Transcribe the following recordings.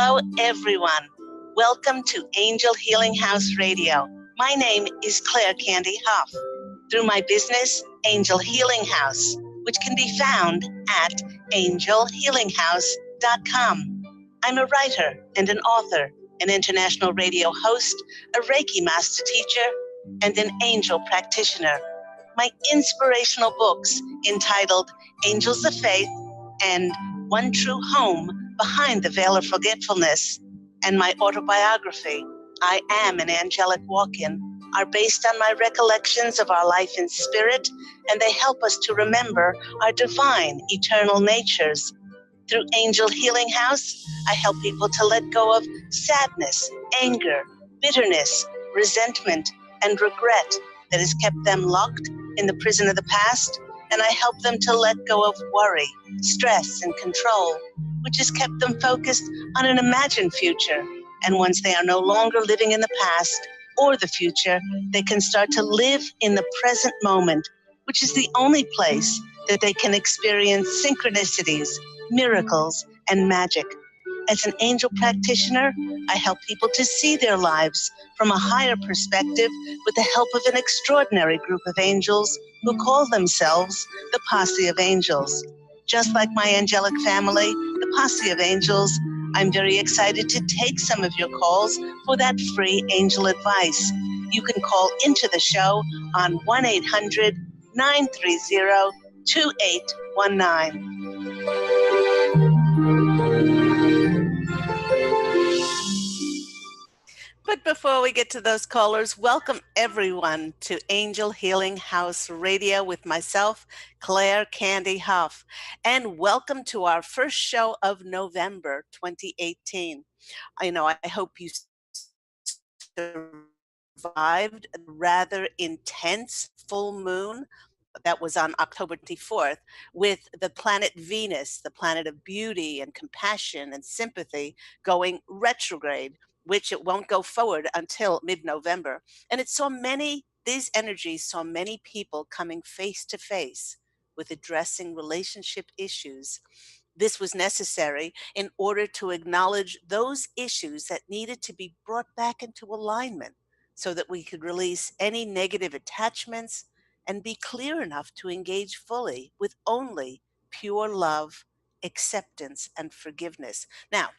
Hello, everyone. Welcome to Angel Healing House Radio. My name is Candy Hough. Through my business, Angel Healing House, which can be found at angelhealinghouse.com. I'm a writer and an author, an international radio host, a Reiki master teacher, and an angel practitioner. My inspirational books entitled Angels of Faith and One True Home Behind the Veil of Forgetfulness, and my autobiography, I Am an Angelic Walk-In, are based on my recollections of our life in spirit, and they help us to remember our divine, eternal natures. Through Angel Healing House, I help people to let go of sadness, anger, bitterness, resentment, and regret that has kept them locked in the prison of the past, and I help them to let go of worry, stress, and control, which has kept them focused on an imagined future. And once they are no longer living in the past or the future, they can start to live in the present moment, which is the only place that they can experience synchronicities, miracles, and magic. As an angel practitioner, I help people to see their lives from a higher perspective with the help of an extraordinary group of angels who call themselves the Posse of Angels. Just like my angelic family, the Posse of Angels, I'm very excited to take some of your calls for that free angel advice. You can call into the show on 1-800-930-2819. But before we get to those callers, welcome everyone to Angel Healing House Radio with myself, Candy Hough. And welcome to our first show of November 2018. I hope you survived a rather intense full moon that was on October 24th with the planet Venus, the planet of beauty and compassion and sympathy, going retrograde, which it won't go forward until mid-November. And these energies saw many people coming face to face with addressing relationship issues. This was necessary in order to acknowledge those issues that needed to be brought back into alignment so that we could release any negative attachments and be clear enough to engage fully with only pure love, acceptance, and forgiveness. Now,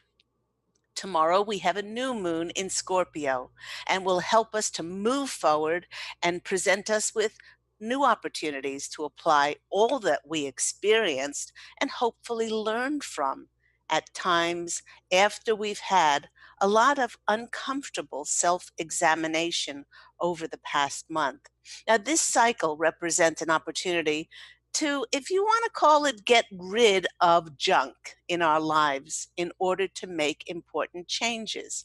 tomorrow we have a new moon in Scorpio and will help us to move forward and present us with new opportunities to apply all that we experienced and hopefully learned from at times after we've had a lot of uncomfortable self-examination over the past month. Now, this cycle represents an opportunity to, if you want to call it, get rid of junk in our lives in order to make important changes.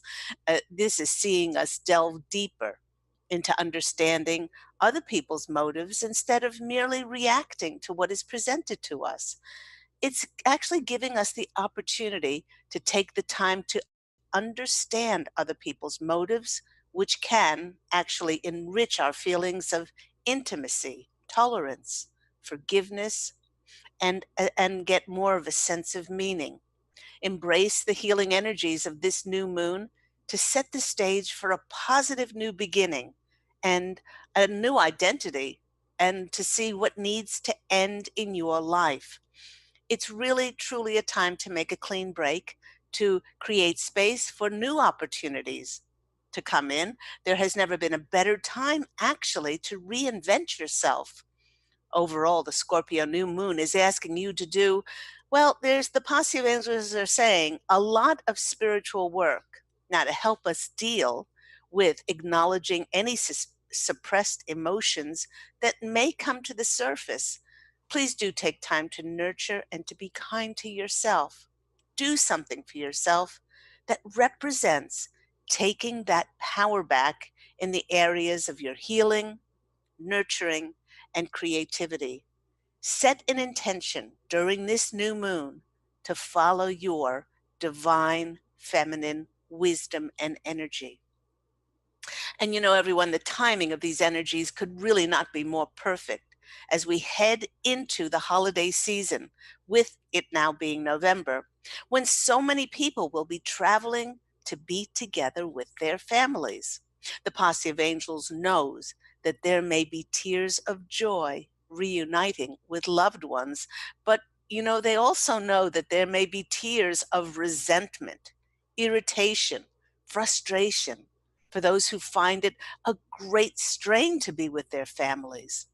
This is seeing us delve deeper into understanding other people's motives instead of merely reacting to what is presented to us. It's actually giving us the opportunity to take the time to understand other people's motives, which can actually enrich our feelings of intimacy, tolerance, forgiveness, and get more of a sense of meaning. Embrace the healing energies of this new moon to set the stage for a positive new beginning and a new identity, and to see what needs to end in your life. It's really, truly a time to make a clean break, to create space for new opportunities to come in. There has never been a better time, actually, to reinvent yourself. Overall, the Scorpio new moon is asking you to do, well, there's the Posse of Angels are saying, a lot of spiritual work. Now, to help us deal with acknowledging any suppressed emotions that may come to the surface, please do take time to nurture and to be kind to yourself. Do something for yourself that represents taking that power back in the areas of your healing, nurturing, and creativity. Set an intention during this new moon to follow your divine feminine wisdom and energy. And everyone, the timing of these energies could really not be more perfect as we head into the holiday season, with it now being November. when so many people will be traveling to be together with their families. The Posse of Angels knows that there may be tears of joy reuniting with loved ones, but they also know that there may be tears of resentment, irritation, frustration for those who find it a great strain to be with their families.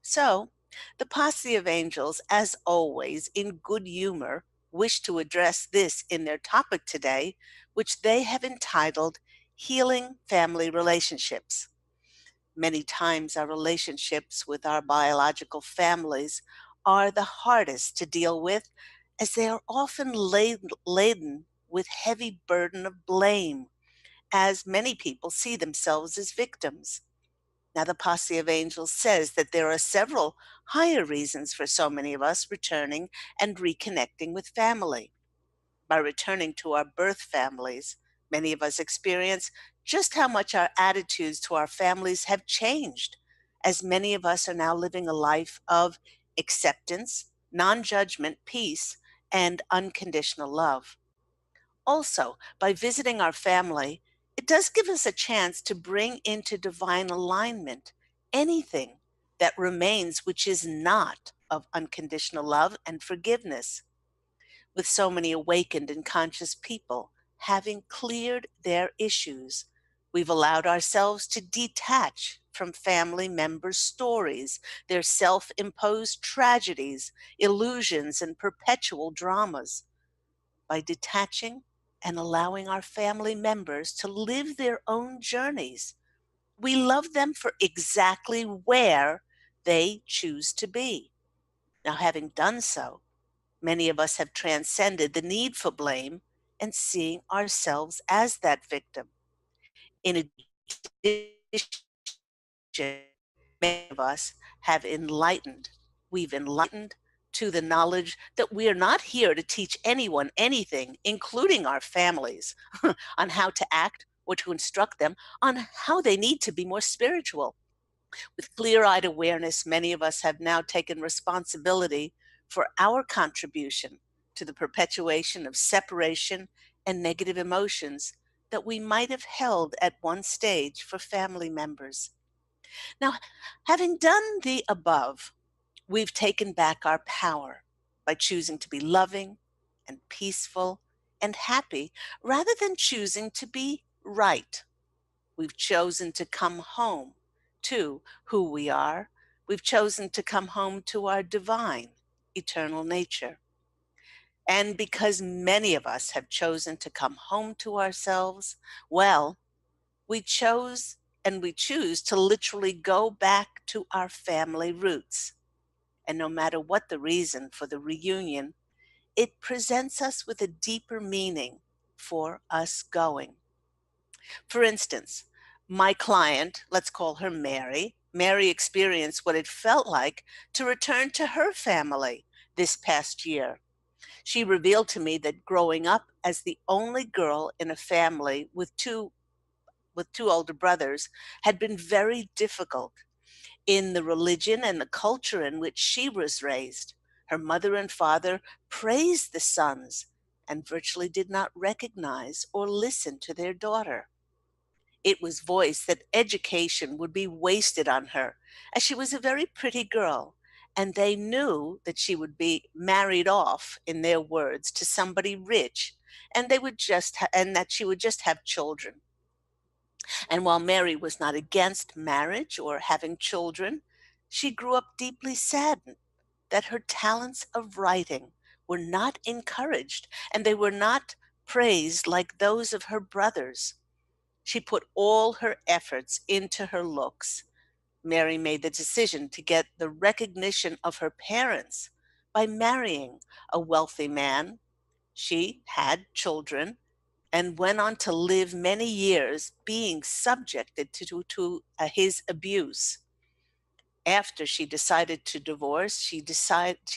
So, the Posse of Angels, as always, in good humor, wish to address this in their topic today, which they have entitled Healing Family Relationships. Many times, our relationships with our biological families are the hardest to deal with, as they are often laden with heavy burden of blame, as many people see themselves as victims. Now, the Posse of Angels says that there are several higher reasons for so many of us returning and reconnecting with family. By returning to our birth families, many of us experience just how much our attitudes to our families have changed, as many of us are now living a life of acceptance, non judgment, peace, and unconditional love. Also, by visiting our family, it does give us a chance to bring into divine alignment anything that remains which is not of unconditional love and forgiveness. With so many awakened and conscious people having cleared their issues, we've allowed ourselves to detach from family members' stories, their self imposed tragedies, illusions, and perpetual dramas. By detaching and allowing our family members to live their own journeys. We love them for exactly where they choose to be. Now, having done so, many of us have transcended the need for blame and seeing ourselves as that victim. In addition, many of us have enlightened. We've enlightened to the knowledge that we are not here to teach anyone anything, including our families, on how to act or to instruct them on how they need to be more spiritual. With clear eyed awareness, many of us have now taken responsibility for our contribution to the perpetuation of separation and negative emotions that we might have held at one stage for family members. Now, having done the above, we've taken back our power by choosing to be loving and peaceful and happy rather than choosing to be right. We've chosen to come home to who we are. We've chosen to come home to our divine, eternal nature. And because many of us have chosen to come home to ourselves, well, we chose and we choose to literally go back to our family roots. And no matter what the reason for the reunion, it presents us with a deeper meaning for us going. For instance, my client, let's call her Mary, Mary experienced what it felt like to return to her family this past year. She revealed to me that growing up as the only girl in a family with two older brothers had been very difficult in the religion and the culture in which she was raised. Her mother and father praised the sons and virtually did not recognize or listen to their daughter. It was voiced that education would be wasted on her, as she was a very pretty girl, and they knew that she would be married off, in their words, to somebody rich, and and that she would just have children. And while Mary was not against marriage or having children, she grew up deeply saddened that her talents of writing were not encouraged and they were not praised like those of her brothers. She put all her efforts into her looks. Mary made the decision to get the recognition of her parents by marrying a wealthy man. She had children and went on to live many years being subjected to his abuse. After she decided to divorce, she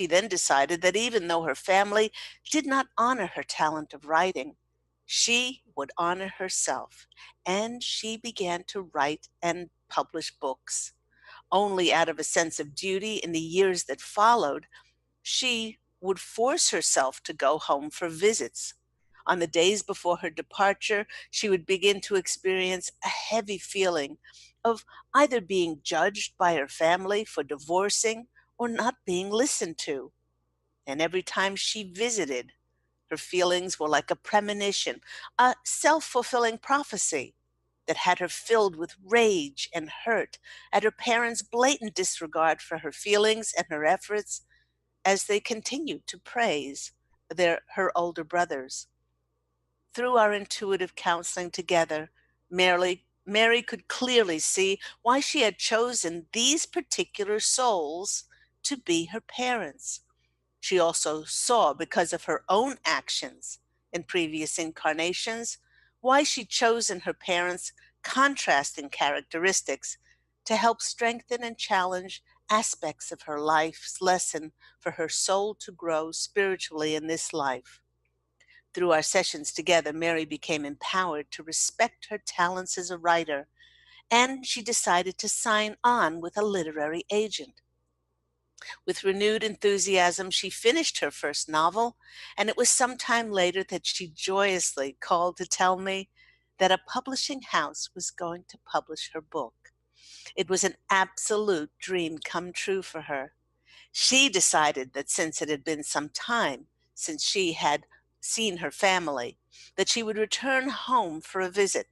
then decided that even though her family did not honor her talent of writing, she would honor herself, and she began to write and publish books. Only out of a sense of duty in the years that followed, she would force herself to go home for visits. On the days before her departure, she would begin to experience a heavy feeling of either being judged by her family for divorcing or not being listened to. And every time she visited, her feelings were like a premonition, a self fulfilling prophecy that had her filled with rage and hurt at her parents' blatant disregard for her feelings and her efforts as they continued to praise her older brothers. Through our intuitive counseling together, Mary could clearly see why she had chosen these particular souls to be her parents. She also saw, because of her own actions in previous incarnations, why she'd chosen her parents' contrasting characteristics to help strengthen and challenge aspects of her life's lesson for her soul to grow spiritually in this life. Through our sessions together, Mary became empowered to respect her talents as a writer, and she decided to sign on with a literary agent. With renewed enthusiasm, she finished her first novel, and it was some time later that she joyously called to tell me that a publishing house was going to publish her book. It was an absolute dream come true for her. She decided that since it had been some time since she had seen her family, that she would return home for a visit.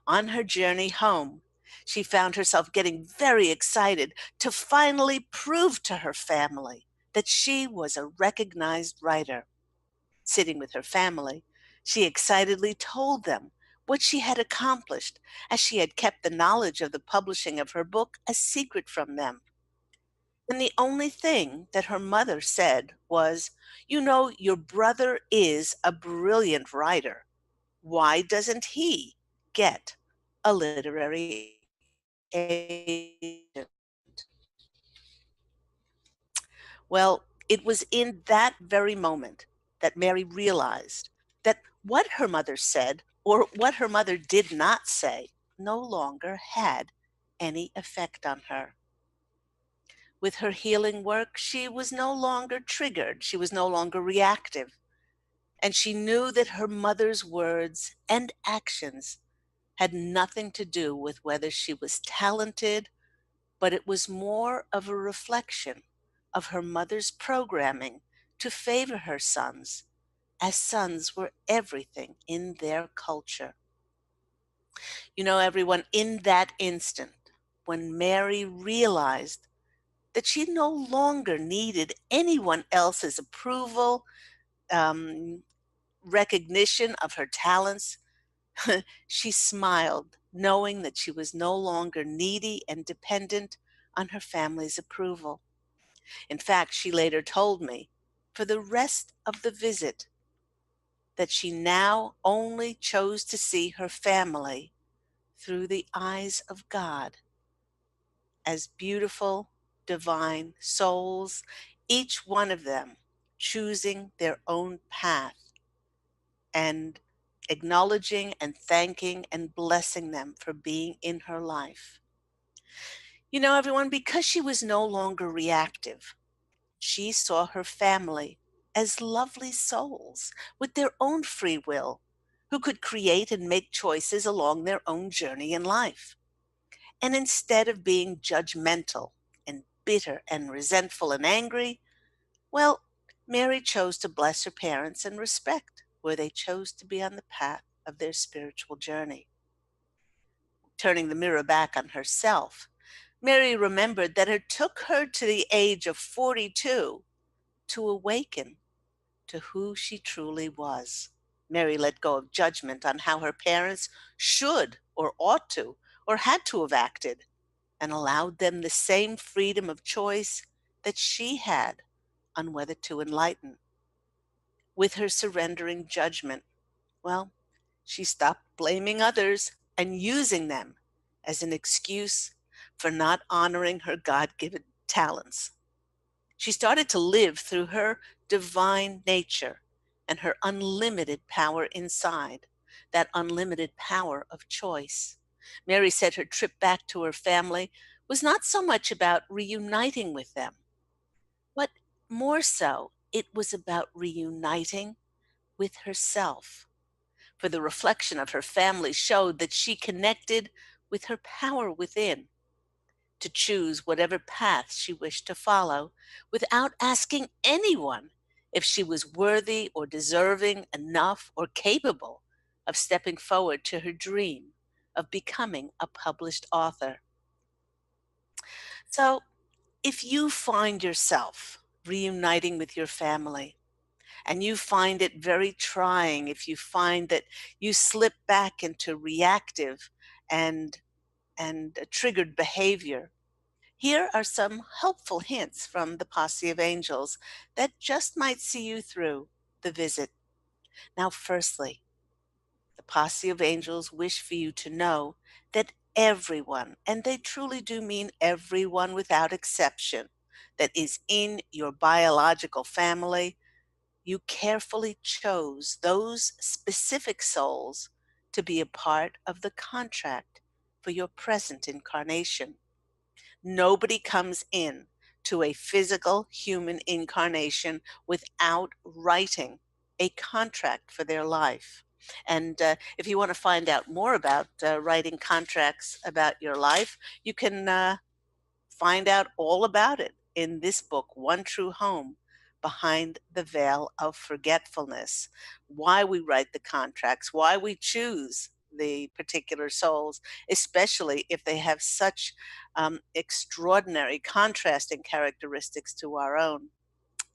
On her journey home, she found herself getting very excited to finally prove to her family that she was a recognized writer. Sitting with her family, she excitedly told them what she had accomplished, as she had kept the knowledge of the publishing of her book a secret from them. And the only thing that her mother said was, "You know, your brother is a brilliant writer. Why doesn't he get a literary agent?" Well, it was in that very moment that Mary realized that what her mother said, or what her mother did not say, no longer had any effect on her. With her healing work, she was no longer triggered, she was no longer reactive, and she knew that her mother's words and actions had nothing to do with whether she was talented, but it was more of a reflection of her mother's programming to favor her sons, as sons were everything in their culture. You know, everyone, in that instant, when Mary realized that she no longer needed anyone else's approval, um, recognition of her talents, she smiled, knowing that she was no longer needy and dependent on her family's approval. In fact, she later told me, for the rest of the visit, that she now only chose to see her family through the eyes of God as beautiful, divine souls, each one of them choosing their own path and acknowledging and thanking and blessing them for being in her life. You know, everyone, because she was no longer reactive, she saw her family as lovely souls with their own free will who could create and make choices along their own journey in life. And instead of being judgmental and bitter and resentful and angry, well, Mary chose to bless her parents and respect where they chose to be on the path of their spiritual journey. Turning the mirror back on herself, Mary remembered that it took her to the age of 42 to awaken to who she truly was. Mary let go of judgment on how her parents should or ought to or had to have acted, and allowed them the same freedom of choice that she had on whether to enlighten. With her surrendering judgment, well, she stopped blaming others and using them as an excuse for not honoring her God given talents. She started to live through her divine nature and her unlimited power inside, that unlimited power of choice. Mary said her trip back to her family was not so much about reuniting with them, but more so It was about reuniting with herself, for the reflection of her family showed that she connected with her power within to choose whatever path she wished to follow without asking anyone if she was worthy or deserving enough or capable of stepping forward to her dream of becoming a published author. So, if you find yourself reuniting with your family and you find it very trying, if you find that you slip back into reactive and triggered behavior, here are some helpful hints from the Posse of Angels that just might see you through the visit. Now, firstly, the Posse of Angels wish for you to know that everyone, and they truly do mean everyone without exception, that is in your biological family, you carefully chose those specific souls to be a part of the contract for your present incarnation. Nobody comes in to a physical human incarnation without writing a contract for their life. And if you want to find out more about writing contracts about your life, you can find out all about it in this book, One True Home: Behind the Veil of Forgetfulness. Why we write the contracts, why we choose the particular souls, especially if they have such extraordinary contrasting characteristics to our own.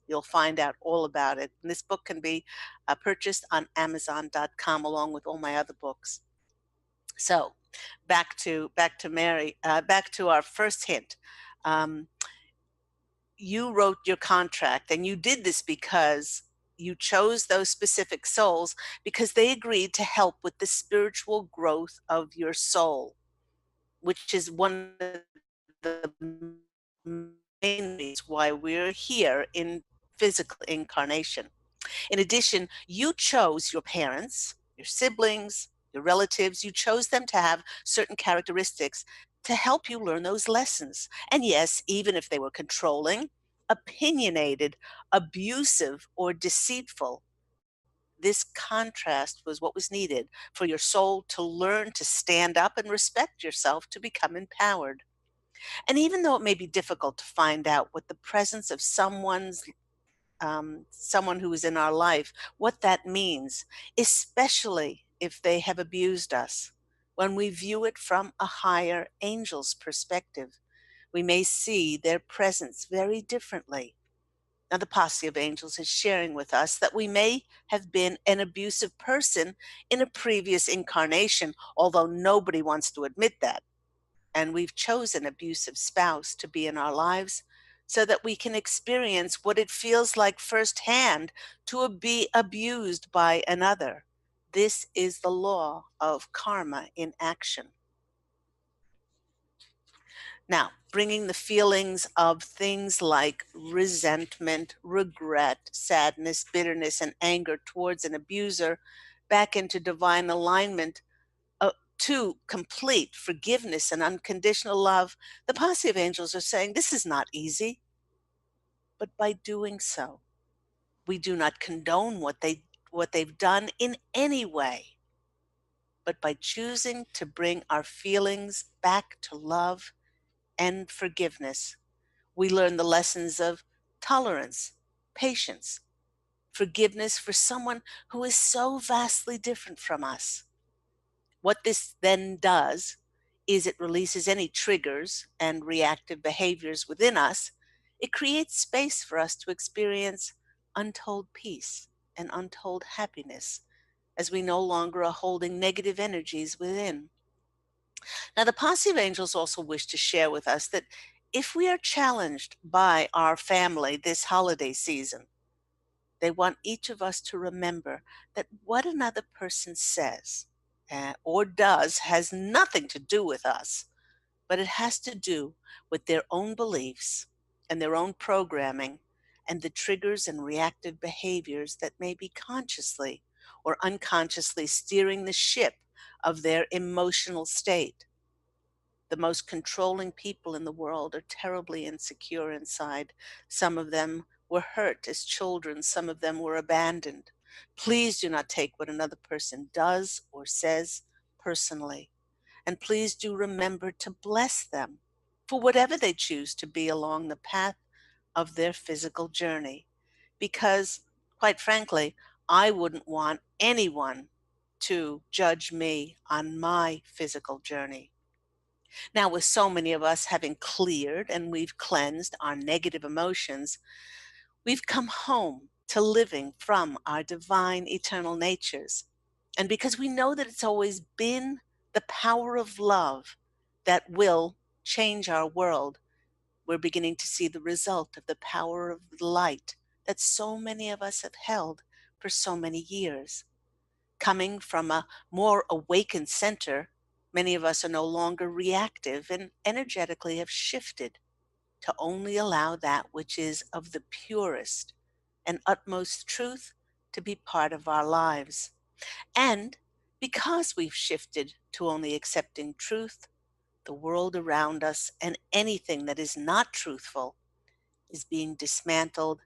You'll find out all about it. And this book can be purchased on Amazon.com along with all my other books. So, back to Mary, back to our first hint. Um, you wrote your contract, and you did this because you chose those specific souls because they agreed to help with the spiritual growth of your soul, which is one of the main reasons why we're here in physical incarnation. In addition, you chose your parents, your siblings, your relatives, you chose them to have certain characteristics to help you learn those lessons. And yes, even if they were controlling, opinionated, abusive, or deceitful, this contrast was what was needed for your soul to learn to stand up and respect yourself to become empowered. And even though it may be difficult to find out what the presence of someone who is in our life, what that means, especially if they have abused us. When we view it from a higher angel's perspective, we may see their presence very differently. Now, the Posse of Angels is sharing with us that we may have been an abusive person in a previous incarnation, although nobody wants to admit that, and we've chosen abusive spouse to be in our lives so that we can experience what it feels like firsthand to be abused by another. This is the law of karma in action. Now, bringing the feelings of things like resentment, regret, sadness, bitterness, and anger towards an abuser back into divine alignment to complete forgiveness and unconditional love, the Posse of Angels are saying this is not easy, but by doing so, we do not condone what they've done in any way, but by choosing to bring our feelings back to love and forgiveness, we learn the lessons of tolerance, patience, forgiveness for someone who is so vastly different from us. What this then does is it releases any triggers and reactive behaviors within us. It creates space for us to experience untold peace and untold happiness as we no longer are holding negative energies within. Now, the Posse of Angels also wish to share with us that if we are challenged by our family this holiday season, they want each of us to remember that what another person says or does has nothing to do with us, but it has to do with their own beliefs and their own programming and the triggers and reactive behaviors that may be consciously or unconsciously steering the ship of their emotional state. The most controlling people in the world are terribly insecure inside. Some of them were hurt as children, some of them were abandoned. Please do not take what another person does or says personally. And please do remember to bless them for whatever they choose to be along the path of their physical journey. Because, quite frankly, I wouldn't want anyone to judge me on my physical journey. Now, with so many of us having cleared and we've cleansed our negative emotions, we've come home to living from our divine eternal natures. And because we know that it's always been the power of love that will change our world, we're beginning to see the result of the power of the light that so many of us have held for so many years. Coming from a more awakened center, many of us are no longer reactive and energetically have shifted to only allow that which is of the purest and utmost truth to be part of our lives. And because we've shifted to only accepting truth, the world around us and anything that is not truthful is being dismantled,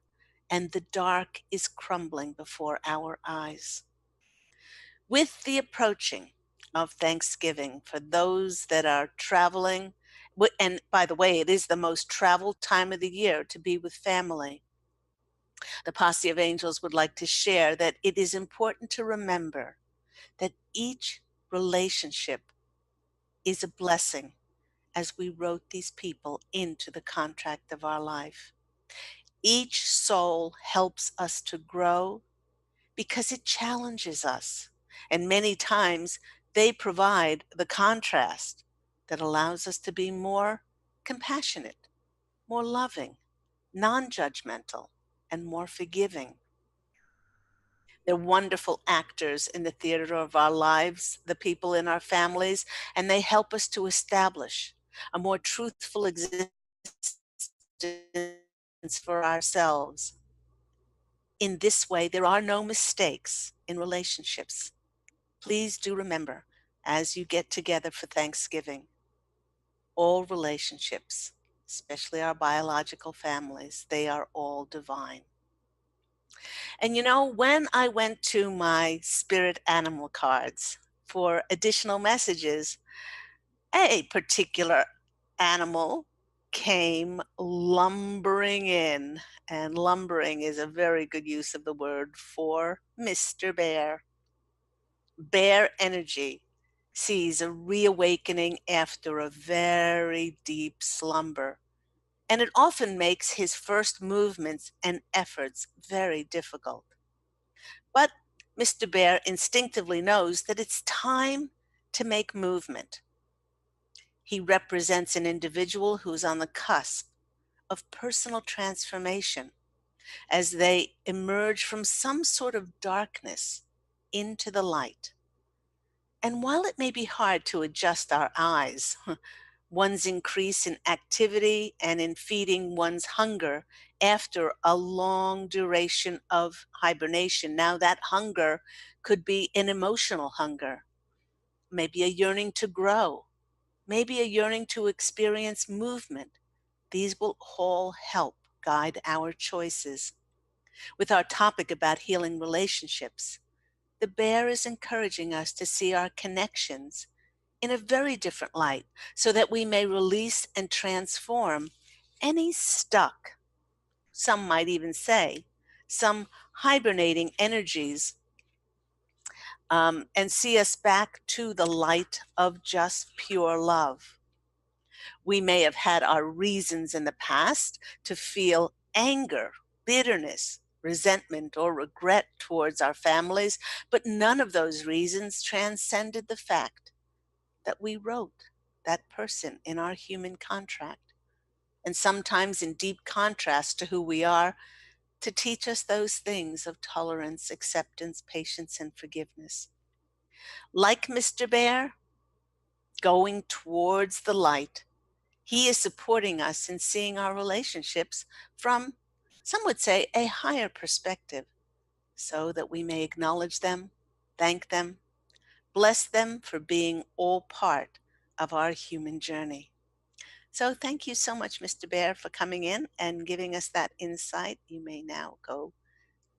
and the dark is crumbling before our eyes. With the approaching of Thanksgiving, for those that are traveling, and by the way, it is the most traveled time of the year to be with family, the Posse of Angels would like to share that it is important to remember that each relationship is a blessing as we wrote these people into the contract of our life. Each soul helps us to grow because it challenges us. And many times they provide the contrast that allows us to be more compassionate, more loving, non judgmental, and more forgiving. They're wonderful actors in the theater of our lives, the people in our families, and they help us to establish a more truthful existence for ourselves. In this way, there are no mistakes in relationships. Please do remember, as you get together for Thanksgiving, all relationships, especially our biological families, they are all divine. And you know, when I went to my spirit animal cards for additional messages, a particular animal came lumbering in, and lumbering is a very good use of the word for Mr. Bear. Bear energy sees a reawakening after a very deep slumber, and it often makes his first movements and efforts very difficult. But Mr. Bear instinctively knows that it's time to make movement. He represents an individual who's on the cusp of personal transformation as they emerge from some sort of darkness into the light. And while it may be hard to adjust our eyes, one's increase in activity and in feeding one's hunger after a long duration of hibernation, now that hunger could be an emotional hunger, maybe a yearning to grow, maybe a yearning to experience movement. These will all help guide our choices. With our topic about healing relationships, the bear is encouraging us to see our connections in a very different light so that we may release and transform any stuck, some might even say, some hibernating energies, and see us back to the light of just pure love. We may have had our reasons in the past to feel anger, bitterness, resentment, or regret towards our families, but none of those reasons transcended the fact that we wrote that person in our human contract. And sometimes in deep contrast to who we are, to teach us those things of tolerance, acceptance, patience, and forgiveness. Like Mr. Bear, going towards the light, he is supporting us in seeing our relationships from, some would say, a higher perspective, so that we may acknowledge them, thank them, bless them for being all part of our human journey. So thank you so much, Mr. Bear, for coming in and giving us that insight. You may now go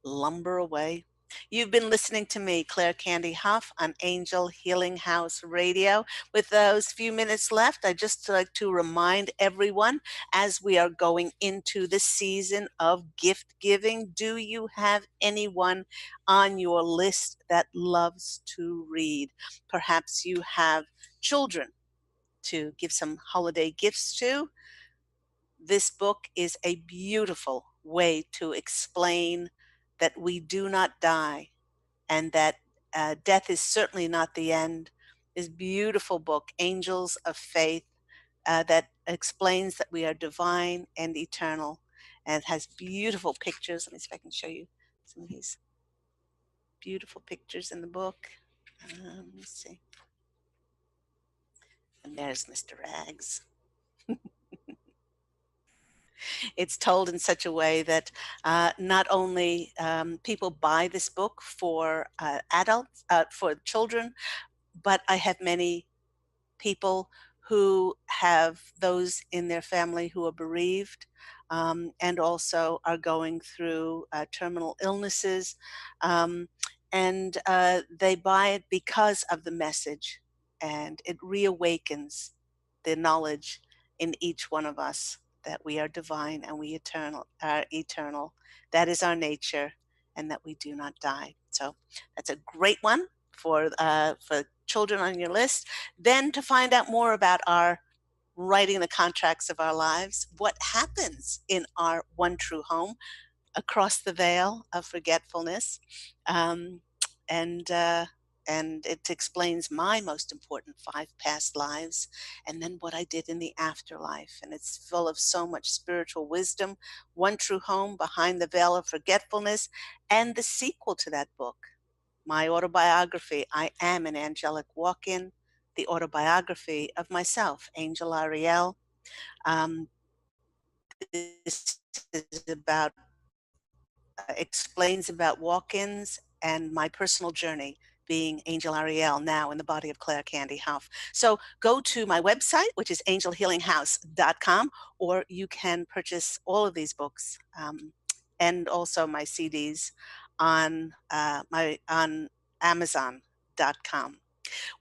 lumber away. You've been listening to me, Claire Candy Hough, on Angel Healing House Radio. With those few minutes left, I'd just like to remind everyone, as we are going into the season of gift giving, do you have anyone on your list that loves to read? Perhaps you have children to give some holiday gifts to. This book is a beautiful way to explain that we do not die and that death is certainly not the end. This beautiful book, Angels of Faith, that explains that we are divine and eternal, and has beautiful pictures. Let me see if I can show you some of these beautiful pictures in the book. Let me see. And there's Mr. Rags. It's told in such a way that not only people buy this book for adults, for children, but I have many people who have those in their family who are bereaved, and also are going through terminal illnesses. Um, and they buy it because of the message, and it reawakens the knowledge in each one of us that we are divine and we are eternal. That is our nature, and that we do not die. So that's a great one for children on your list. Then to find out more about our writing the contracts of our lives, what happens in our one true home across the veil of forgetfulness, um, and uh, and it explains my most important 5 past lives, and then what I did in the afterlife. And it's full of so much spiritual wisdom. One True Home, Behind the Veil of Forgetfulness, and the sequel to that book, my autobiography, I Am an Angelic Walk-In, the autobiography of myself, Angel Ariel. Um, this is about explains about walk-ins and my personal journey being Angel Ariel, now in the body of Claire Candy Hough. So go to my website, which is angelhealinghouse.com, or you can purchase all of these books, and also my CDs on on Amazon.com.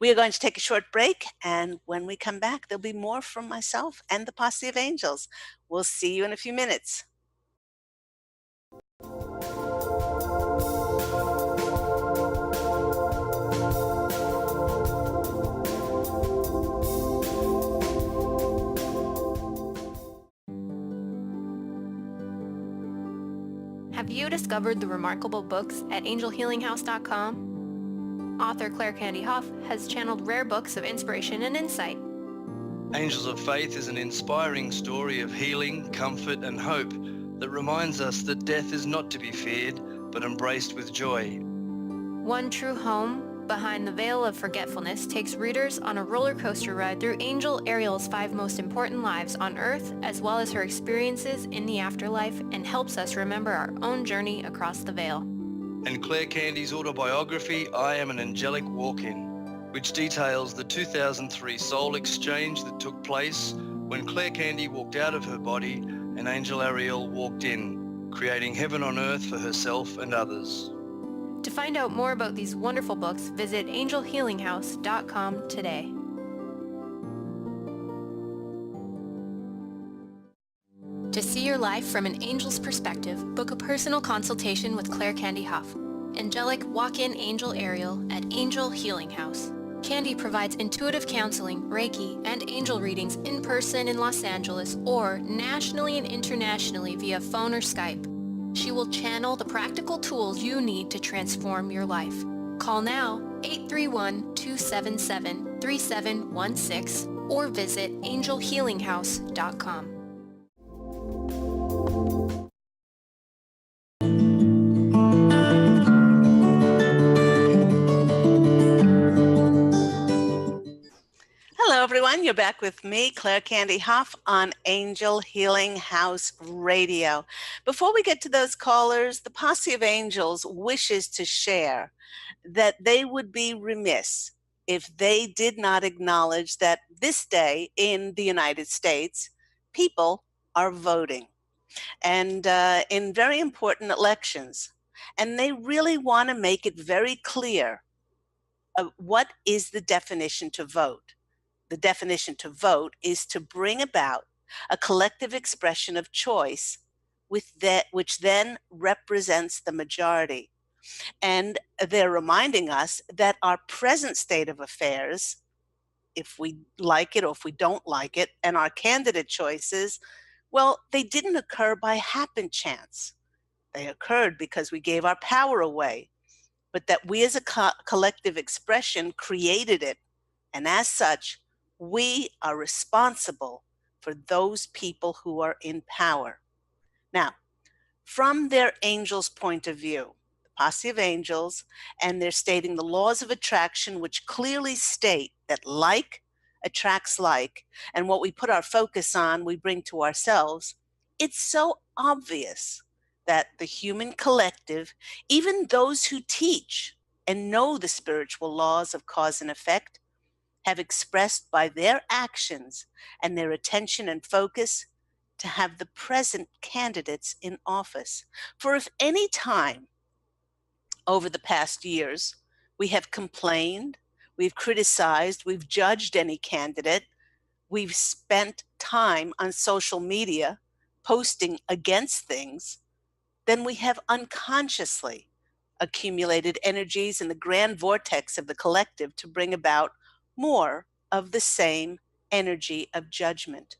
We are going to take a short break, and when we come back, there'll be more from myself and the Posse of Angels. We'll see you in a few minutes. Have you discovered the remarkable books at angelhealinghouse.com? Author Claire Candy Hough has channeled rare books of inspiration and insight. Angels of Faith is an inspiring story of healing, comfort, and hope that reminds us that death is not to be feared, but embraced with joy. One True Home, Behind the Veil of Forgetfulness takes readers on a roller coaster ride through Angel Ariel's 5 most important lives on Earth, as well as her experiences in the afterlife, and helps us remember our own journey across the veil. And Claire Candy's autobiography, I Am an Angelic Walk-In, which details the 2003 soul exchange that took place when Claire Candy walked out of her body and Angel Ariel walked in, creating heaven on earth for herself and others. To find out more about these wonderful books, visit angelhealinghouse.com today. To see your life from an angel's perspective, book a personal consultation with Claire Candy Hough, Angelic Walk-In Angel Ariel at Angel Healing House. Candy provides intuitive counseling, Reiki, and angel readings in person in Los Angeles or nationally and internationally via phone or Skype. She will channel the practical tools you need to transform your life. Call now 831-277-3716 or visit angelhealinghouse.com. Hello, everyone. You're back with me, Claire Candy Hough, on Angel Healing House Radio. Before we get to those callers, the Posse of Angels wishes to share that they would be remiss if they did not acknowledge that this day in the United States, people are voting and in very important elections. And they really want to make it very clear what is the definition to vote. The definition to vote is to bring about a collective expression of choice which then represents the majority. And they're reminding us that our present state of affairs, if we like it or if we don't like it, and our candidate choices, well, they didn't occur by happen chance. They occurred because we gave our power away, but that we as a collective expression created it. And as such, we are responsible for those people who are in power. Now, from their angels' point of view, the Posse of Angels, and they're stating the laws of attraction, which clearly state that like attracts like, and what we put our focus on, we bring to ourselves. It's so obvious that the human collective, even those who teach and know the spiritual laws of cause and effect, have expressed by their actions and their attention and focus to have the present candidates in office. For if any time over the past years we have complained, we've criticized, we've judged any candidate, we've spent time on social media posting against things, then we have unconsciously accumulated energies in the grand vortex of the collective to bring about more of the same energy of judgment.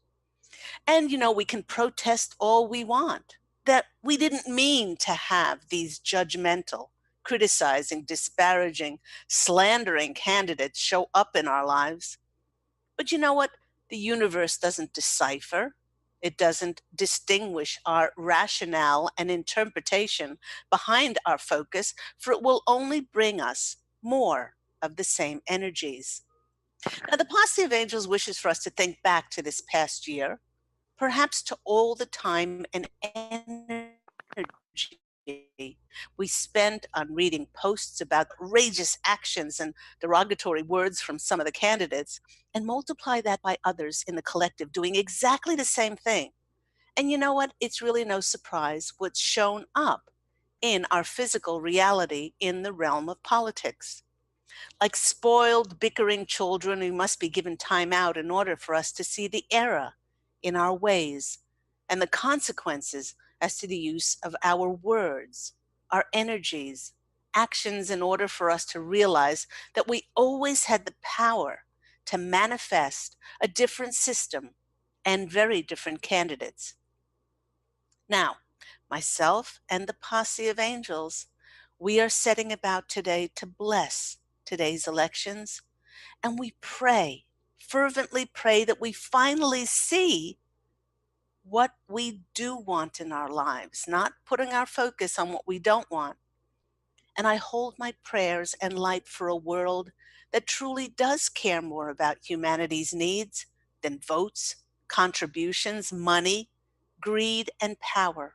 And, we can protest all we want, that we didn't mean to have these judgmental, criticizing, disparaging, slandering candidates show up in our lives. But you know what? The universe doesn't decipher. It doesn't distinguish our rationale and interpretation behind our focus, for it will only bring us more of the same energies. Now, the Posse of Angels wishes for us to think back to this past year, perhaps to all the time and energy we spent on reading posts about outrageous actions and derogatory words from some of the candidates, and multiply that by others in the collective doing exactly the same thing. And you know what? It's really no surprise what's shown up in our physical reality in the realm of politics. Like spoiled, bickering children, we must be given time out in order for us to see the error in our ways and the consequences as to the use of our words, our energies, actions, in order for us to realize that we always had the power to manifest a different system and very different candidates. Now, myself and the Posse of Angels, we are setting about today to bless today's elections, and we pray, fervently pray, that we finally see what we do want in our lives, not putting our focus on what we don't want. And I hold my prayers and light for a world that truly does care more about humanity's needs than votes, contributions, money, greed, and power.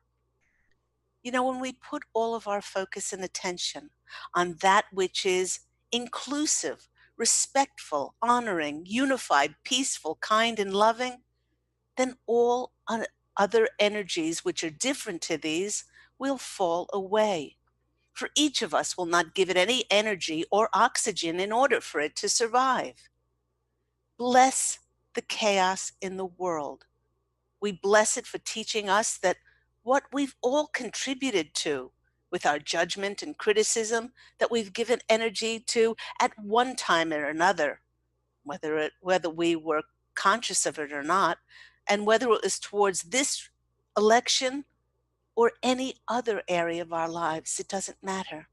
When we put all of our focus and attention on that which is inclusive, respectful, honoring, unified, peaceful, kind, and loving, then all other energies which are different to these will fall away. For each of us will not give it any energy or oxygen in order for it to survive. Bless the chaos in the world. We bless it for teaching us that what we've all contributed to with our judgment and criticism, that we've given energy to at one time or another, whether we were conscious of it or not, and whether it was towards this election or any other area of our lives, it doesn't matter.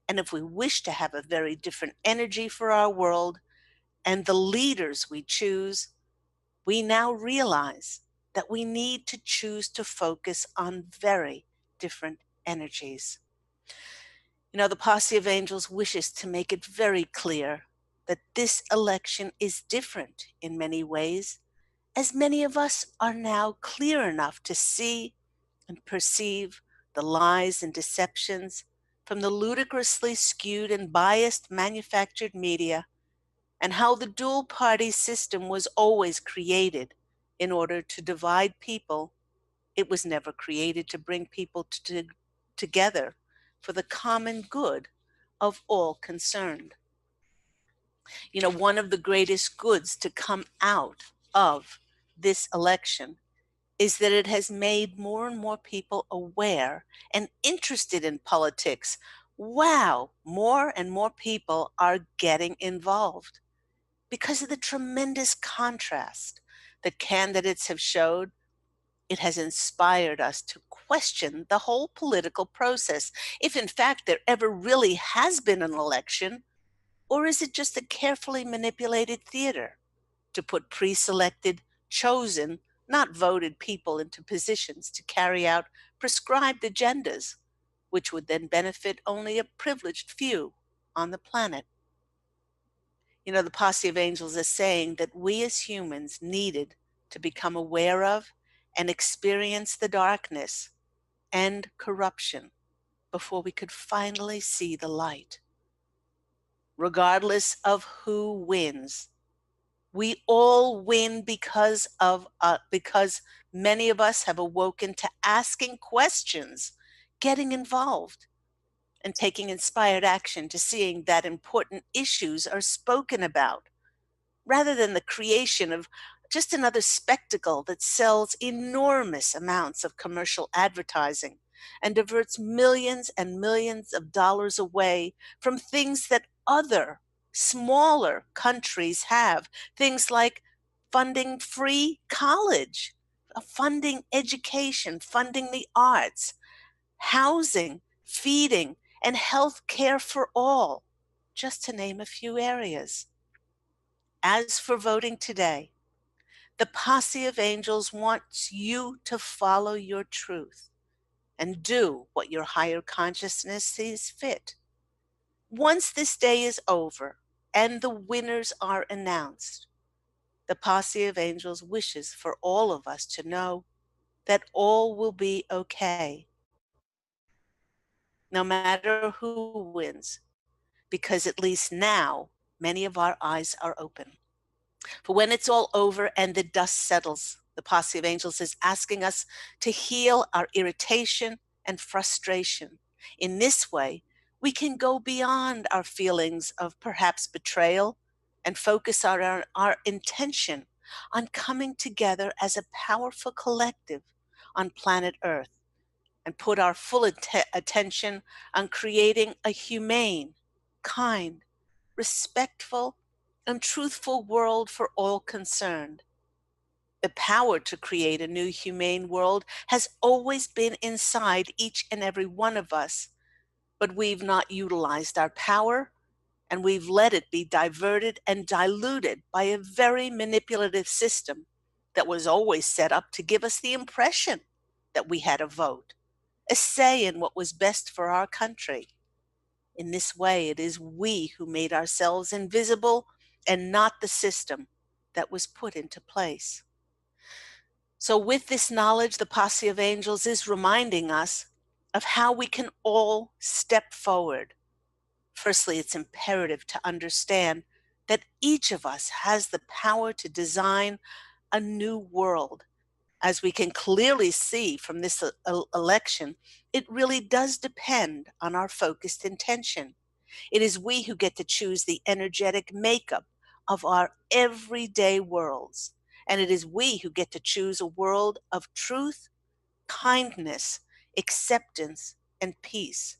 And if we wish to have a very different energy for our world and the leaders we choose, we now realize that we need to choose to focus on very different energies. The Posse of Angels wishes to make it very clear that this election is different in many ways, as many of us are now clear enough to see and perceive the lies and deceptions from the ludicrously skewed and biased manufactured media and how the dual party system was always created in order to divide people. It was never created to bring people together for the common good of all concerned. One of the greatest goods to come out of this election is that it has made more and more people aware and interested in politics. Wow, more and more people are getting involved because of the tremendous contrast that candidates have showed. It has inspired us to question the whole political process. If in fact there ever really has been an election, or is it just a carefully manipulated theater to put pre-selected, chosen, not voted people into positions to carry out prescribed agendas, which would then benefit only a privileged few on the planet? The Posse of Angels is saying that we as humans needed to become aware of and experience the darkness and corruption before we could finally see the light. Regardless of who wins, we all win because many of us have awoken to asking questions, getting involved, and taking inspired action to seeing that important issues are spoken about, rather than the creation of just another spectacle that sells enormous amounts of commercial advertising and diverts millions and millions of dollars away from things that other smaller countries have. Things like funding free college, funding education, funding the arts, housing, feeding, and health care for all, just to name a few areas. As for voting today, the Posse of Angels wants you to follow your truth and do what your higher consciousness sees fit. Once this day is over and the winners are announced, the Posse of Angels wishes for all of us to know that all will be okay, no matter who wins, because at least now many of our eyes are open. For when it's all over and the dust settles, the Posse of Angels is asking us to heal our irritation and frustration. In this way, we can go beyond our feelings of perhaps betrayal and focus our intention on coming together as a powerful collective on planet Earth, and put our full attention on creating a humane, kind, respectful, and truthful world for all concerned. The power to create a new humane world has always been inside each and every one of us, but we've not utilized our power, and we've let it be diverted and diluted by a very manipulative system that was always set up to give us the impression that we had a vote, a say in what was best for our country. In this way, it is we who made ourselves invisible and not the system that was put into place. So, with this knowledge, the Posse of Angels is reminding us of how we can all step forward. Firstly, it's imperative to understand that each of us has the power to design a new world. As we can clearly see from this election, it really does depend on our focused intention. It is we who get to choose the energetic makeup of our everyday worlds. And it is we who get to choose a world of truth, kindness, acceptance, and peace.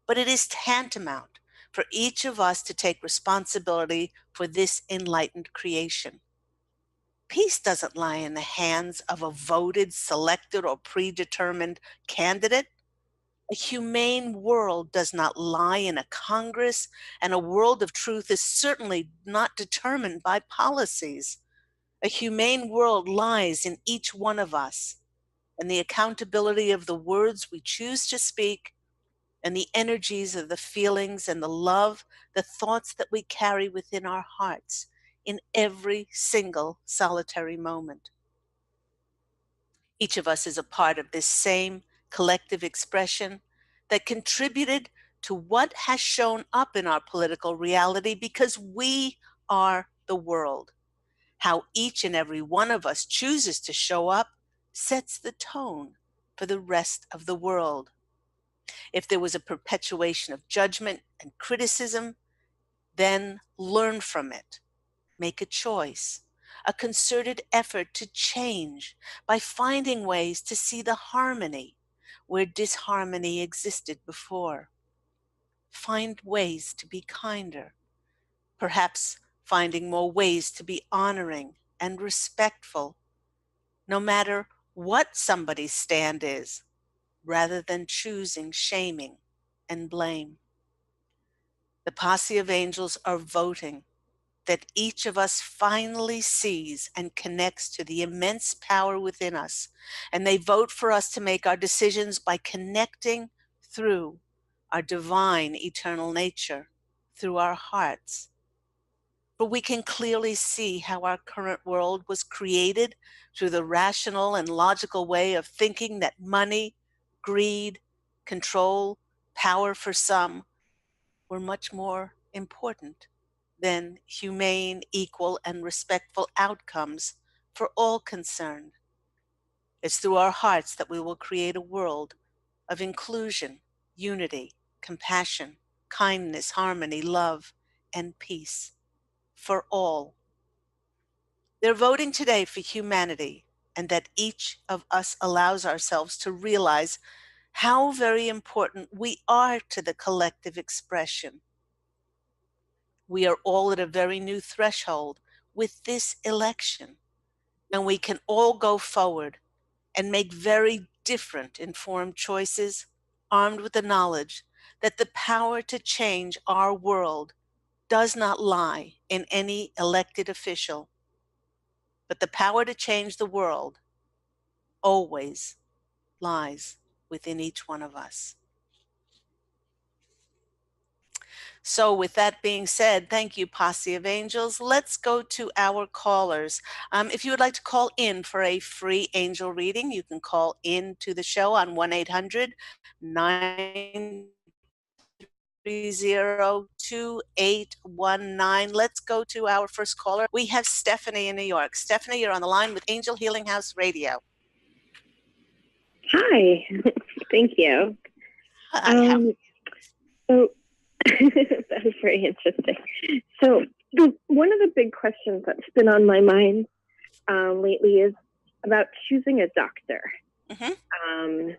But it is tantamount for each of us to take responsibility for this enlightened creation. Peace doesn't lie in the hands of a voted, selected, or predetermined candidate. A humane world does not lie in a Congress, and a world of truth is certainly not determined by policies. A humane world lies in each one of us, and the accountability of the words we choose to speak, and the energies of the feelings and the love, the thoughts that we carry within our hearts in every single solitary moment. Each of us is a part of this same collective expression that contributed to what has shown up in our political reality, because we are the world. How each and every one of us chooses to show up sets the tone for the rest of the world. If there was a perpetuation of judgment and criticism, then learn from it. Make a choice, a concerted effort to change by finding ways to see the harmony where disharmony existed before. Find ways to be kinder, perhaps finding more ways to be honoring and respectful, no matter what somebody's stand is, rather than choosing shaming and blame. The Posse of Angels are voting that each of us finally sees and connects to the immense power within us. And they vote for us to make our decisions by connecting through our divine eternal nature, through our hearts. But we can clearly see how our current world was created through the rational and logical way of thinking that money, greed, control, power for some were much more important than humane, equal, and respectful outcomes for all concerned. It's through our hearts that we will create a world of inclusion, unity, compassion, kindness, harmony, love, and peace for all. They're voting today for humanity, and that each of us allows ourselves to realize how very important we are to the collective expression. We are all at a very new threshold with this election, and we can all go forward and make very different informed choices, armed with the knowledge that the power to change our world does not lie in any elected official, but the power to change the world always lies within each one of us. So with that being said, thank you, Posse of Angels. Let's go to our callers. If you would like to call in for a free angel reading, you can call in to the show on 1-800-930-2819. Let's go to our first caller. We have Stephanie in New York. Stephanie, you're on the line with Angel Healing House Radio. Hi, thank you. Hi, So that is very interesting. So one of the big questions that's been on my mind lately is about choosing a doctor. Mm-hmm.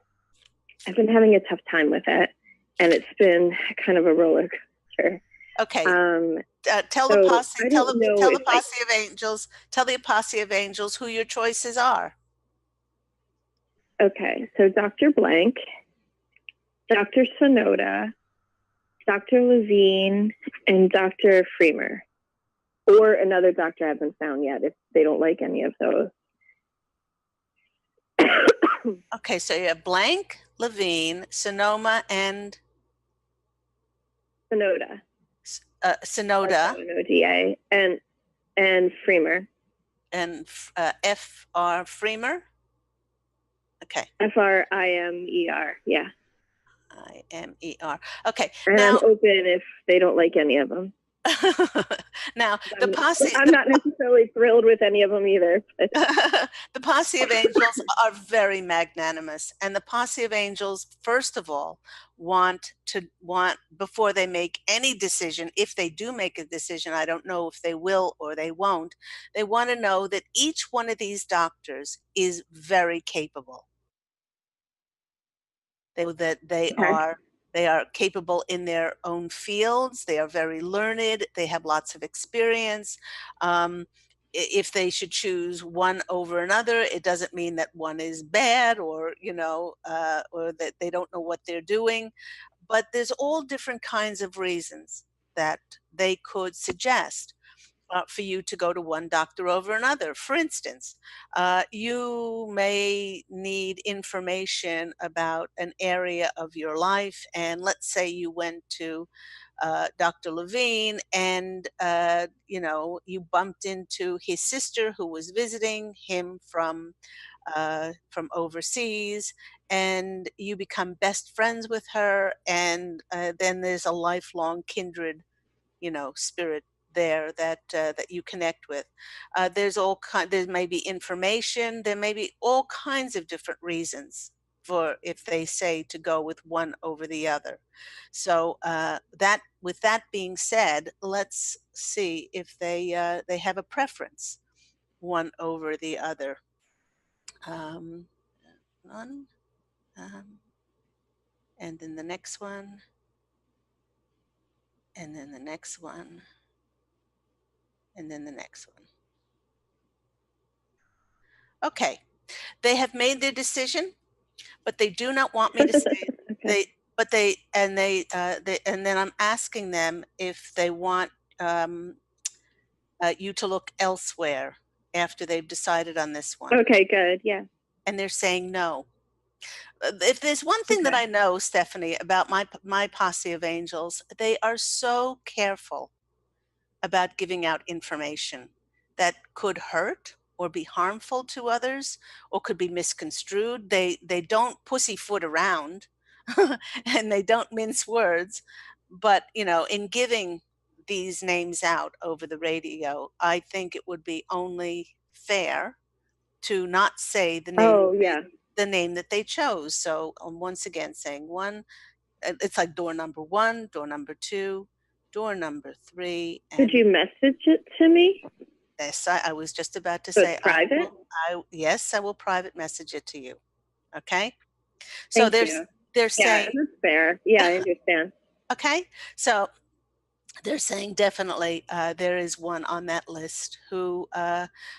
I've been having a tough time with it, and it's been kind of a roller coaster. Okay. Tell the Posse of Angels who your choices are. Okay, so Dr. Blank, Dr. Sonoda, Dr. Levine, and Dr. Freemer, or another doctor I haven't found yet if they don't like any of those. Okay, so you have Blank, Levine, Sonoma, and Sonoda. Sonoda. Sonoda, and Freemer. And F.R. Freemer? Okay. F-R-I-M-E-R, yeah. I-M-E-R. Okay. And now, I'm open if they don't like any of them. Now, the Posse... I'm not necessarily thrilled with any of them either. But. The Posse of Angels are very magnanimous. And the Posse of Angels, first of all, want, before they make any decision, if they do make a decision, I don't know if they will or they won't, they want to know that each one of these doctors is very capable. That they are capable in their own fields. They are very learned. They have lots of experience. If they should choose one over another, it doesn't mean that one is bad or that they don't know what they're doing. But there's all different kinds of reasons that they could suggest for you to go to one doctor over another. For instance, you may need information about an area of your life, and let's say you went to Dr. Levine, and you bumped into his sister who was visiting him from overseas, and you become best friends with her, and then there's a lifelong kindred, spirit there that you connect with. There may be information. There may be all kinds of different reasons for if they say to go with one over the other. So with that being said, let's see if they have a preference, one over the other. Um, one, and then the next one, and then the next one, and then the next one. Okay, they have made their decision, but they do not want me to say Okay. and then I'm asking them if they want you to look elsewhere after they've decided on this one. Okay, good. Yeah. And they're saying no. If there's one thing that Okay. I know, Stephanie, about my posse of angels, they are so careful about giving out information that could hurt or be harmful to others or could be misconstrued. They don't pussyfoot around and they don't mince words. But, in giving these names out over the radio, I think it would be only fair to not say the name Oh, yeah. the name that they chose. So once again, saying one, it's like door number 1, door number 2, door number 3, Could and you message it to me? yes, I was just about to So say, it's private? yes, I will private message it to you. Okay. So Thank you. they're Yeah, saying, that's fair. Yeah, I understand. okay. So they're saying definitely there is one on that list who,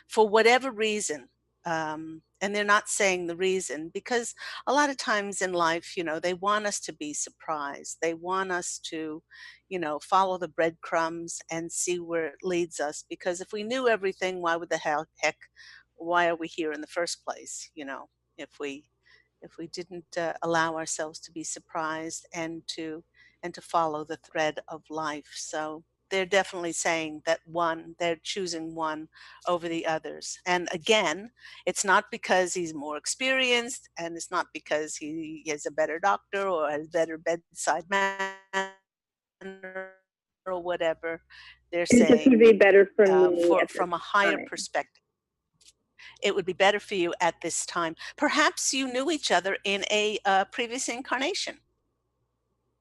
for whatever reason, and they're not saying the reason because a lot of times in life, they want us to be surprised. They want us to, follow the breadcrumbs and see where it leads us. Because if we knew everything, why would the heck, why are we here in the first place? If we didn't allow ourselves to be surprised and to follow the thread of life. So they're definitely saying that they're choosing one over the others. And again, it's not because he's more experienced and it's not because he is a better doctor or has better bedside manner or whatever. They're It just would saying be better for me at this from a higher time. perspective, it would be better for you at this time. Perhaps you knew each other in a previous incarnation.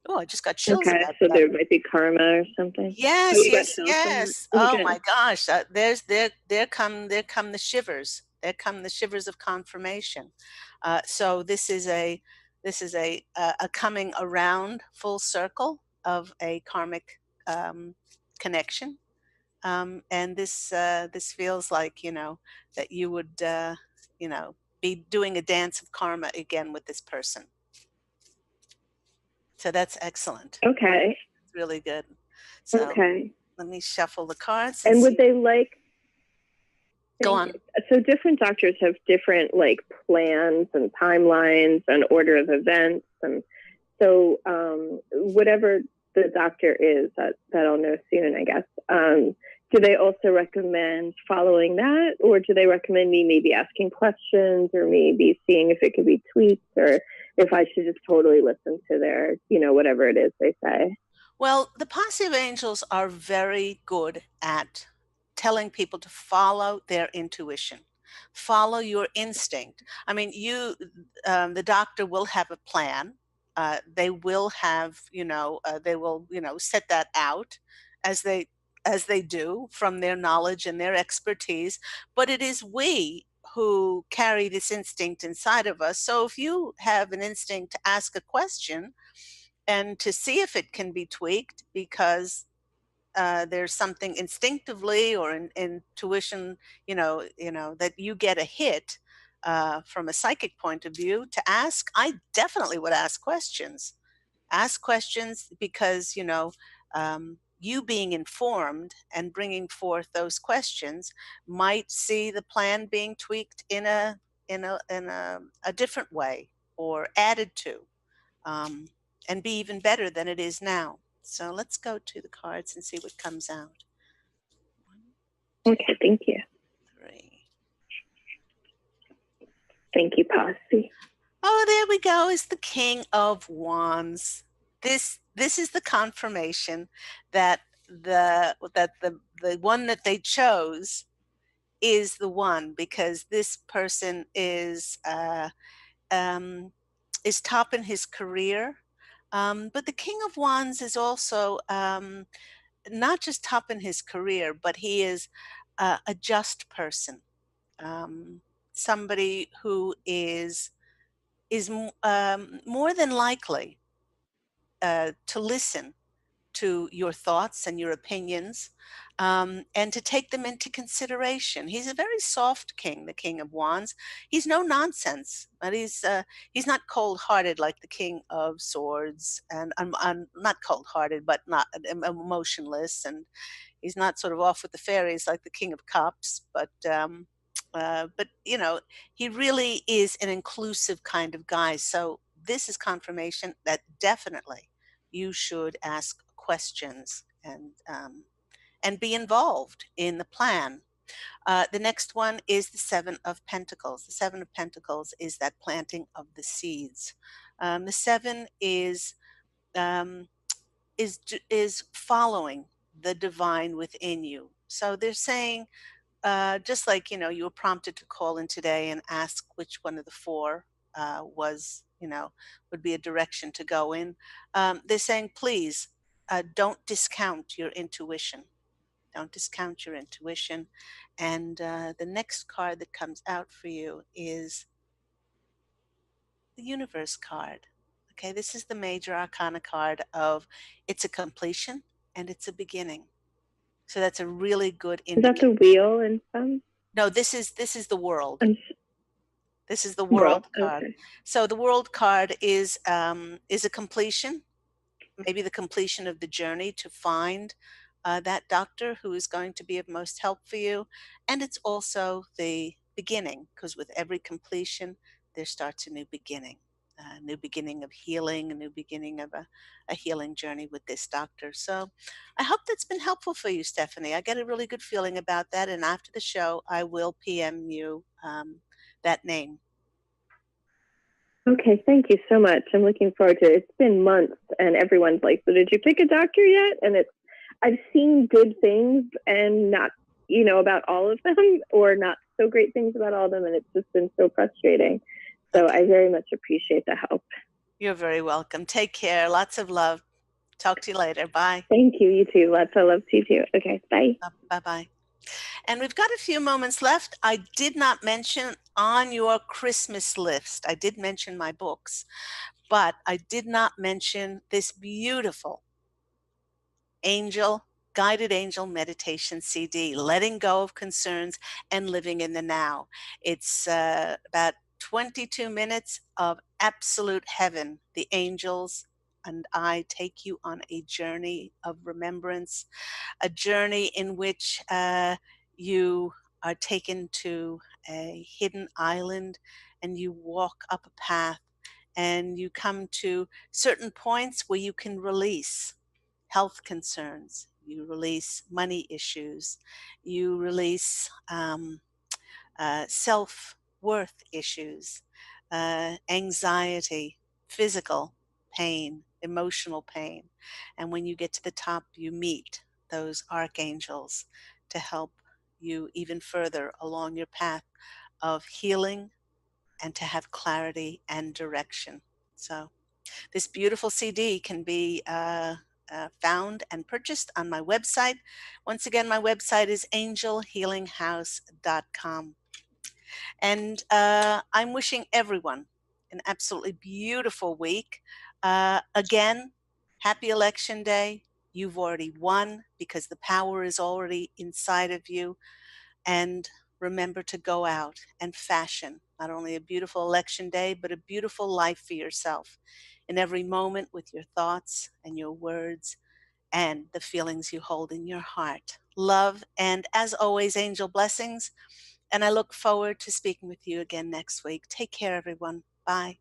Oh, I just got chills Okay, about so that. there might be karma or something. Oh, Yes, you got yes, chills from that? yes. Oh, Oh good. my gosh, there come the shivers. There come the shivers of confirmation. So this is a coming around full circle of a karmic connection, and this feels like that you would be doing a dance of karma again with this person. So that's excellent. Okay. It's really good. So Okay. let me shuffle the cards And would see. they like, Go on. so different doctors have different like plans and timelines and order of events. And so whatever the doctor is, that I'll know soon, I guess. Do they also recommend following that? Or do they recommend me maybe asking questions or maybe seeing if it could be tweaked or if I should just totally listen to their, whatever it is they say? Well, the Posse of Angels are very good at telling people to follow their intuition, follow your instinct. I mean, the doctor will have a plan. They will have, they will, set that out as they do from their knowledge and their expertise. But it is we who carry this instinct inside of us. So if you have an instinct to ask a question, and to see if it can be tweaked because there's something instinctively or in intuition, that you get a hit from a psychic point of view to ask. I definitely would ask questions. Ask questions because you being informed and bringing forth those questions might see the plan being tweaked in a different way or added to, um, and be even better than it is now. So let's go to the cards and see what comes out. 1, 2, Okay, thank you. 3. Thank you, Posse. Oh, there we go. Is the King of Wands. This is the confirmation that the one that they chose is the one, because this person um, is top in his career. But the King of Wands is also not just top in his career, but he is a just person, um, somebody who is more than likely to listen to your thoughts and your opinions, and to take them into consideration. He's a very soft king, the King of Wands. He's no nonsense, but he's not cold-hearted like the King of Swords, and I'm not cold-hearted, but not emotionless, and he's not sort of off with the fairies like the King of Cups, but he really is an inclusive kind of guy. So this is confirmation that definitely you should ask questions and be involved in the plan. The next one is the Seven of Pentacles. The Seven of Pentacles is that planting of the seeds. The seven um, is following the divine within you. So they're saying, just like you were prompted to call in today and ask which one of the four would be a direction to go in. They're saying, please don't discount your intuition. Don't discount your intuition. And the next card that comes out for you is the Universe card. Okay, this is the major arcana card of it's a completion and it's a beginning. So that's a really good Is that indicator. the wheel and some? No, this is the world. This is the World. world card. Okay. So the world card is a completion, maybe the completion of the journey to find that doctor who is going to be of most help for you. And it's also the beginning, because with every completion, there starts a new beginning. A new beginning of healing, a new beginning of a healing journey with this doctor. So I hope that's been helpful for you, Stephanie. I get a really good feeling about that. And after the show, I will PM you that name. Okay, thank you so much. I'm looking forward to it. It's been months and everyone's like, so did you pick a doctor yet? And I've seen good things and not, about all of them, or not so great things about all of them. And it's just been so frustrating. So I very much appreciate the help. You're very welcome. Take care. Lots of love. Talk to you later. Bye. Thank you. You too. Lots of love to you too. Okay, bye. Bye-bye. And we've got a few moments left. I did not mention on your Christmas list, I did mention my books, but I did not mention this beautiful guided angel meditation CD, Letting Go of Concerns and Living in the Now. It's about 22 minutes of absolute heaven. The angels and I take you on a journey of remembrance, a journey in which you are taken to a hidden island and you walk up a path and you come to certain points where you can release health concerns, you release money issues, you release self-worth issues, anxiety, physical pain, emotional pain. And when you get to the top, you meet those archangels to help you even further along your path of healing and to have clarity and direction. So this beautiful CD can be found and purchased on my website. Once again, my website is angelhealinghouse.com. And I'm wishing everyone an absolutely beautiful week. Again, happy Election Day. You've already won because the power is already inside of you. And remember to go out and fashion not only a beautiful Election Day, but a beautiful life for yourself in every moment with your thoughts and your words and the feelings you hold in your heart. Love, and as always, angel blessings. And I look forward to speaking with you again next week. Take care, everyone. Bye.